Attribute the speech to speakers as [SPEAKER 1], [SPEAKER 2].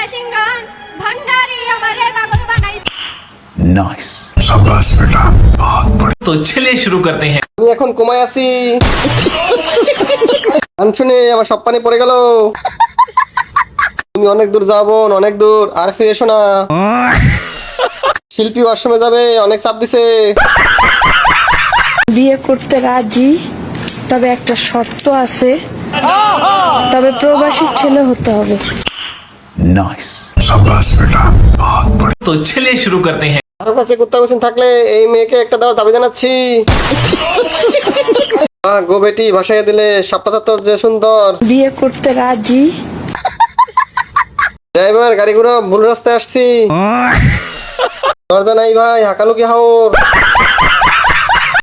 [SPEAKER 1] Machine gun ভান্ডারি আমারে পাগল বানাইছে।
[SPEAKER 2] नाइस शाबाश बेटा बहुत बढ़िया। तो चलिए शुरू करते हैं।
[SPEAKER 3] আমি এখন ঘুমায় আছি। গান শুনে আমার সব পানি পড়ে গেল। তুমি অনেক দূর যাও বোন, অনেক দূর, আর ফিরে এসো না। শিল্পী ওয়াশরুমে যাবে, অনেক চাপ দিছে।
[SPEAKER 4] বিয়ে করতে রাজি, তবে একটা শর্ত আছে, তবে প্রবাসী ছেলে হতে হবে।
[SPEAKER 2] नाइस शाबाश बेटा बहुत बढ़िया। तो चलिए शुरू करते हैं।
[SPEAKER 3] কারো কাছে কুত্তার মেশিন থাকলে এই মেয়েকে একটা দেওয়ার দাবি জানাচ্ছি। গো বেটি, ভাসাইয়া দিলে সাপটা তোর যে সুন্দর।
[SPEAKER 4] বিয়ে করতে রাজি।
[SPEAKER 3] ড্রাইভার, গাড়ি ঘোড়া, ভুল রাস্তায় আসছি। দরজা নাই ভাই, হাকালুকি হাওর।